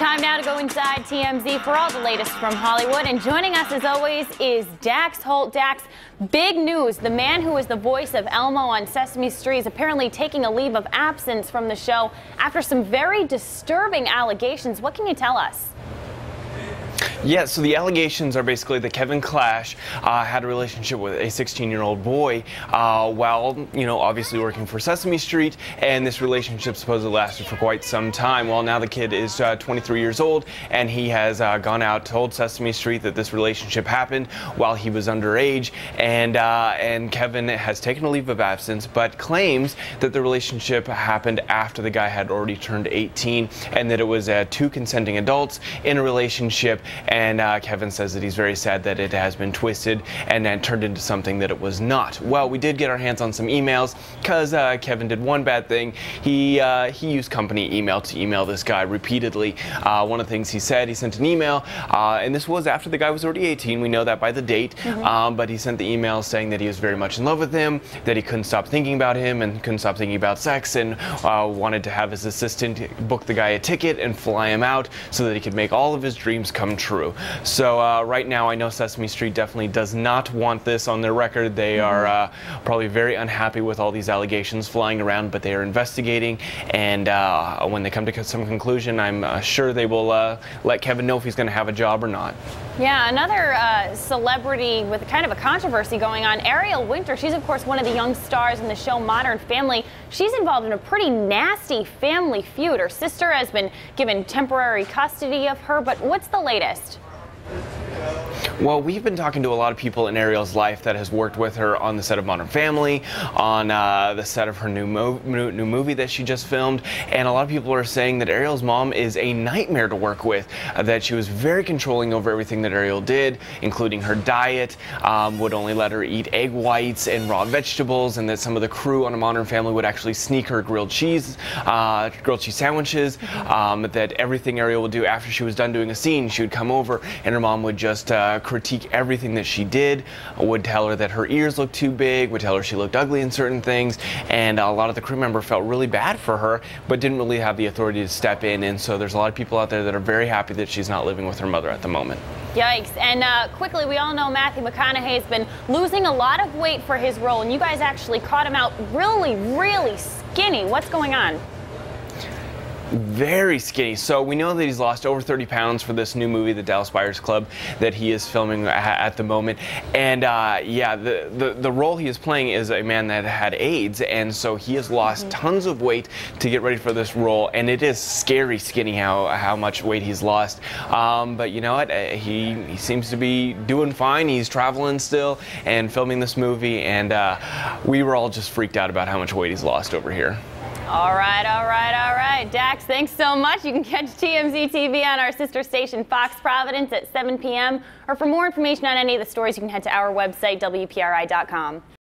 Time now to go inside TMZ for all the latest from Hollywood. And joining us as always is Dax Holt. Dax, big news. The man who is the voice of Elmo on Sesame Street is apparently taking a leave of absence from the show after some very disturbing allegations. What can you tell us? Yeah, so the allegations are basically that Kevin Clash had a relationship with a 16-year-old boy while, obviously working for Sesame Street, and this relationship supposedly lasted for quite some time. Well, now the kid is 23 years old, and he has gone out, told Sesame Street that this relationship happened while he was underage, and Kevin has taken a leave of absence, but claims that the relationship happened after the guy had already turned 18, and that it was two consenting adults in a relationship. And Kevin says that he's very sad that it has been twisted and then turned into something that it was not. Well, we did get our hands on some emails because Kevin did one bad thing. He used company email to email this guy repeatedly. One of the things he said, he sent an email, and this was after the guy was already 18. We know that by the date, but he sent the email saying that he was very much in love with him, that he couldn't stop thinking about him and couldn't stop thinking about sex, and wanted to have his assistant book the guy a ticket and fly him out so that he could make all of his dreams come true. So right now I know Sesame Street definitely does not want this on their record. They are probably very unhappy with all these allegations flying around, but they are investigating, and when they come to some conclusion, I'm sure they will let Kevin know if he's going to have a job or not. Yeah, another celebrity with kind of a controversy going on, Ariel Winter. She's, of course, one of the young stars in the show Modern Family. She's involved in a pretty nasty family feud. Her sister has been given temporary custody of her, but what's the latest? Well, we've been talking to a lot of people in Ariel's life that has worked with her on the set of Modern Family, on the set of her new movie that she just filmed, and a lot of people are saying that Ariel's mom is a nightmare to work with, that she was very controlling over everything that Ariel did, including her diet, would only let her eat egg whites and raw vegetables, and that some of the crew on a Modern Family would actually sneak her grilled cheese sandwiches, that everything Ariel would do after she was done doing a scene, she would come over and her mom would just critique everything that she did, would tell her that her ears looked too big, would tell her she looked ugly in certain things, and a lot of the crew members felt really bad for her, but didn't really have the authority to step in, and so there's a lot of people out there that are very happy that she's not living with her mother at the moment. Yikes. And quickly, we all know Matthew McConaughey has been losing a lot of weight for his role, and you guys actually caught him out really, really skinny. What's going on? Very skinny. So we know that he's lost over 30 pounds for this new movie, The Dallas Buyers Club, that he is filming at the moment. And yeah, the role he is playing is a man that had AIDS, and so he has lost tons of weight to get ready for this role, and it is scary skinny how much weight he's lost. But you know what? He seems to be doing fine. He's traveling still and filming this movie, and we were all just freaked out about how much weight he's lost over here. All right. Dax, thanks so much. You can catch TMZ TV on our sister station, Fox Providence, at 7 p.m. Or for more information on any of the stories, you can head to our website, WPRI.com.